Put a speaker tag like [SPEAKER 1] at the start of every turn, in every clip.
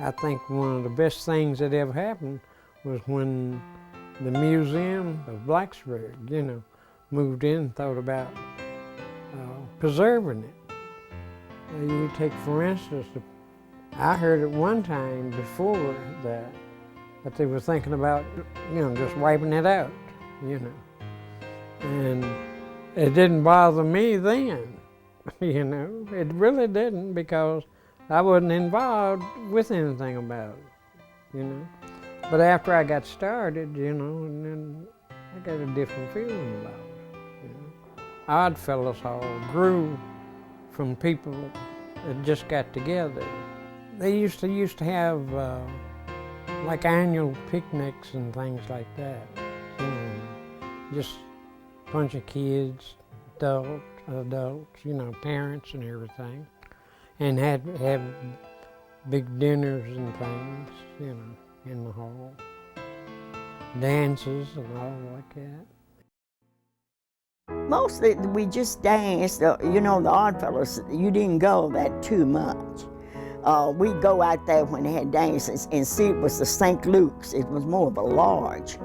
[SPEAKER 1] I think one of the best things that ever happened was when the Museum of Blacksburg, moved in and thought about preserving it. You take, for instance, I heard at one time before that they were thinking about, just wiping it out, And it didn't bother me then, It really didn't, because I wasn't involved with anything about it, But after I got started, and then I got a different feeling about it, Oddfellows Hall grew from people that just got together. They used to have like annual picnics and things like that. Just a bunch of kids, adults, parents and everything, and have big dinners and things, in the hall, dances and all like that.
[SPEAKER 2] Mostly we just danced, the Oddfellows, you didn't go that too much. We'd go out there when they had dances and see it was the St. Luke's. It was more of a lodge.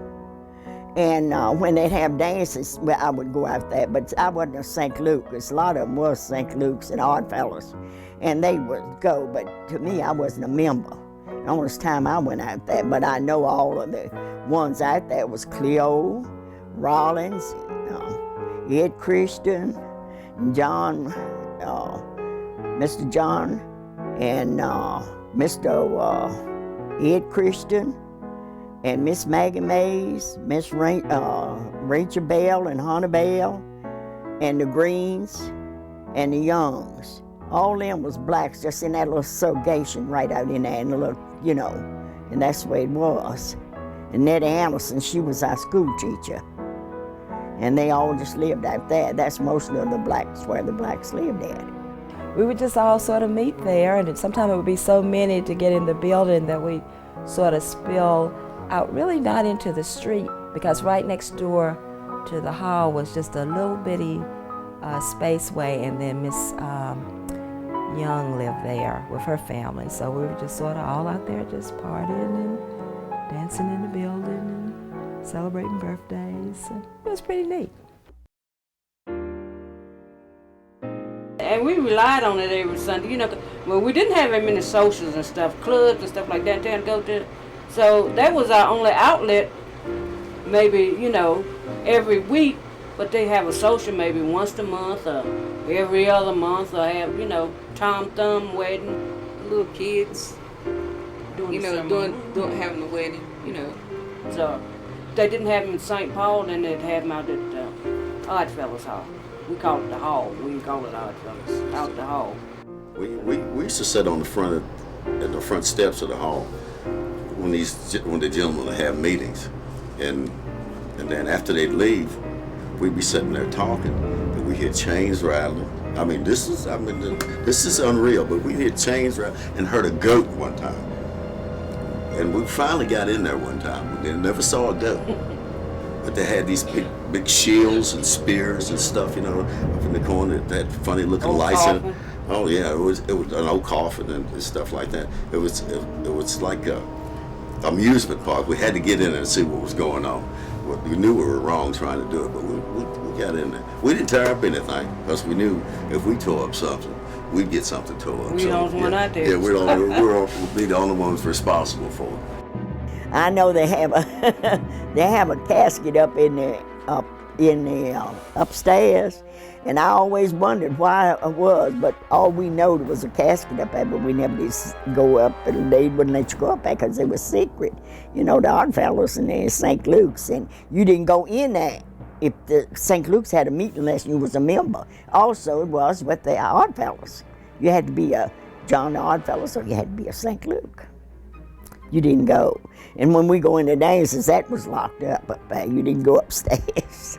[SPEAKER 2] And when they'd have dances, well, I would go out there, but I wasn't a St. Luke's. A lot of them was St. Luke's and Oddfellows, and they would go, but to me, I wasn't a member. The only time I went out there, but I know all of the ones out there was Cleo, Rollins, Ed Christian, John, Mr. John, and Mr. Ed Christian, and Miss Maggie Mays, Miss Rachel Bell and Hunter Bell, and the Greens, and the Youngs. All them was blacks, just in that little segregation right out in there, and the little, and that's the way it was. And Nettie Anderson, she was our school teacher. And they all just lived out there. That's most of the blacks, where the blacks lived at.
[SPEAKER 3] We would just all sort of meet there, and sometimes it would be so many to get in the building that we sort of spill out, really not into the street, because right next door to the hall was just a little bitty spaceway, and then Miss Young lived there with her family. So we were just sort of all out there just partying and dancing in the building and celebrating birthdays. It was pretty neat.
[SPEAKER 4] And we relied on it every Sunday, Well, we didn't have very many socials and stuff, clubs and stuff like that to go to. So that was our only outlet, maybe, every week. But they have a social maybe once a month or every other month, or have, Tom Thumb wedding,
[SPEAKER 5] little kids, doing having the wedding,
[SPEAKER 4] So they didn't have them in St. Paul, then they'd have them out at Oddfellows Hall. We called it the hall. We didn't call it Oddfellows. Out the hall.
[SPEAKER 6] We used to sit on the front at the front steps of the hall when the gentlemen would have meetings, and then after they'd leave, we'd be sitting there talking, and we hear chains rattling. This is unreal, but we heard chains rattling and heard a goat one time. And we finally got in there one time. We never saw a goat. But they had these big shields and spears and stuff, up in the corner, that funny looking lights in it. Oh yeah, it was an old coffin and stuff like that. It was like a amusement park. We had to get in there and see what was going on. We knew we were wrong trying to do it, but we got in there. We didn't tear up anything, because we knew if we tore up something, we'd get something tore up.
[SPEAKER 4] We the only one out there.
[SPEAKER 6] Yeah, we'd be the only ones responsible for it.
[SPEAKER 2] I know they have a casket up in the upstairs, and I always wondered why it was, but all we know there was a casket up there, but we never did go up, and they wouldn't let you go up there because it was secret. The Oddfellows and the St. Luke's, and you didn't go in there if the St. Luke's had a meeting unless you was a member. Also, it was with the Oddfellows. You had to be a John the Oddfellows, or you had to be a St. Luke. You didn't go. And when we go into dances, that was locked up there. You didn't go upstairs.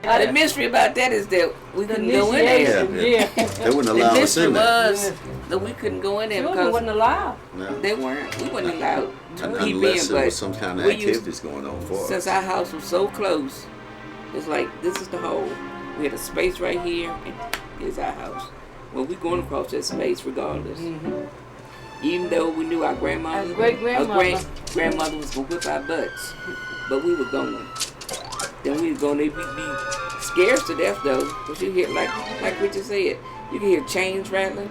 [SPEAKER 5] The mystery about that is that we couldn't go in there.
[SPEAKER 6] Yeah. They wouldn't allow us in there.
[SPEAKER 5] The mystery was that we couldn't go in there
[SPEAKER 4] Children
[SPEAKER 5] because
[SPEAKER 4] wasn't allowed.
[SPEAKER 6] No.
[SPEAKER 5] we weren't allowed to peep in.
[SPEAKER 6] Unless there
[SPEAKER 5] But
[SPEAKER 6] was some kind of activities going on for us.
[SPEAKER 5] since our house was so close, it's like, this is the hole. We had a space right here, and here's our house. Well, we're going across that space regardless.
[SPEAKER 4] Mm-hmm.
[SPEAKER 5] Even though we knew our grandmother,
[SPEAKER 4] Our great-grandmother.
[SPEAKER 5] grandmother was gonna whip our butts, but we were going. Then we were going. They'd be scared to death though, because you hear like Richard said, you can hear chains rattling,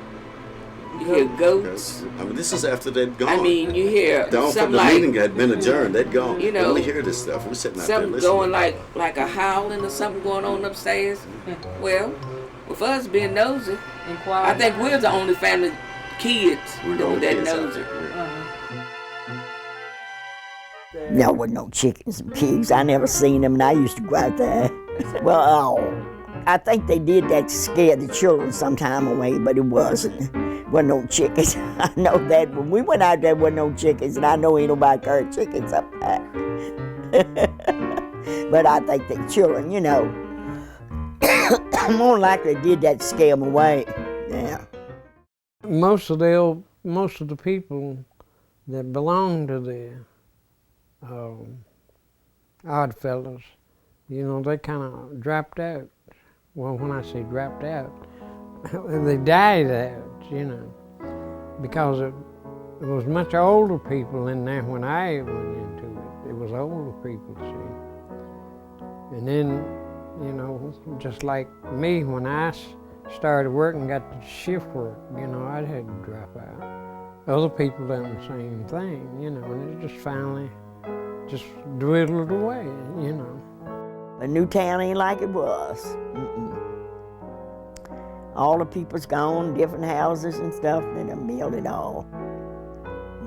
[SPEAKER 5] you hear goats.
[SPEAKER 6] I mean, this is after they'd gone.
[SPEAKER 5] I mean, you hear
[SPEAKER 6] the
[SPEAKER 5] something like
[SPEAKER 6] meeting had been adjourned. They'd gone.
[SPEAKER 5] You know,
[SPEAKER 6] and we hear this stuff. We're sitting out there
[SPEAKER 5] something
[SPEAKER 6] listening.
[SPEAKER 5] going like a howling or something going on upstairs. Well, with us being nosy,
[SPEAKER 4] And quiet.
[SPEAKER 5] I think we're the only family kids
[SPEAKER 6] We're the
[SPEAKER 5] that
[SPEAKER 6] only
[SPEAKER 5] that
[SPEAKER 6] kids out
[SPEAKER 5] nosy.
[SPEAKER 6] there.
[SPEAKER 2] There wasn't no chickens and pigs. I never seen them, and I used to go out there. Well, I think they did that to scare the children some time away, but it wasn't. Wasn't no chickens. I know that when we went out there, wasn't no chickens, and I know ain't nobody carried chickens up there. But I think the children, you know, more likely did that to scare them away. Yeah.
[SPEAKER 1] Most of the people that belong to the Odd Fellows, you know, they kind of dropped out. Well, when I say dropped out, they died out, you know, because there was much older people in there when I went into it. It was older people, see. And then, you know, just like me, when I started working, got to shift work, you know, I had to drop out. Other people done the same thing, you know, and it just finally just dwindled away, you know.
[SPEAKER 2] But Newtown ain't like it was. Mm-mm. All the people's gone, different houses and stuff, they done built it all.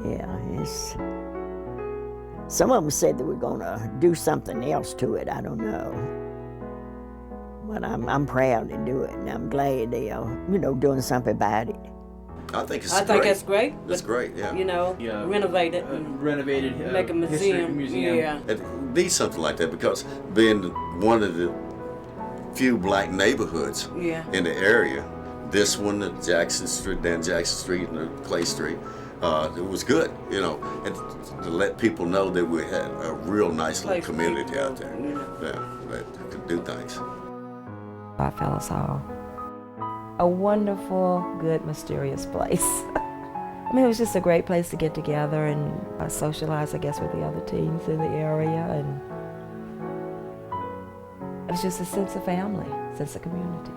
[SPEAKER 2] Yeah, it's... Some of them said they were gonna do something else to it, I don't know. But I'm proud to do it, and I'm glad they are, you know, doing something about it.
[SPEAKER 6] I think it's
[SPEAKER 4] I
[SPEAKER 6] great.
[SPEAKER 4] think that's great.
[SPEAKER 6] That's great, yeah.
[SPEAKER 4] You know,
[SPEAKER 7] Yeah.
[SPEAKER 4] renovate it and
[SPEAKER 7] Renovated.
[SPEAKER 4] make a
[SPEAKER 7] history
[SPEAKER 4] museum. Yeah.
[SPEAKER 6] It needs something like that because being one of the few black neighborhoods
[SPEAKER 4] Yeah.
[SPEAKER 6] in the area, this one, the Jackson Street, Dan Jackson Street and the Clay Street, it was good, you know, and to let people know that we had a real nice little
[SPEAKER 4] Place for
[SPEAKER 6] community
[SPEAKER 4] people,
[SPEAKER 6] out there.
[SPEAKER 4] you know.
[SPEAKER 6] Yeah, that could do things.
[SPEAKER 3] Odd Fellows Hall. A wonderful, good, mysterious place. I mean, it was just a great place to get together and socialize, I guess, with the other teens in the area, and it was just a sense of family, sense of community.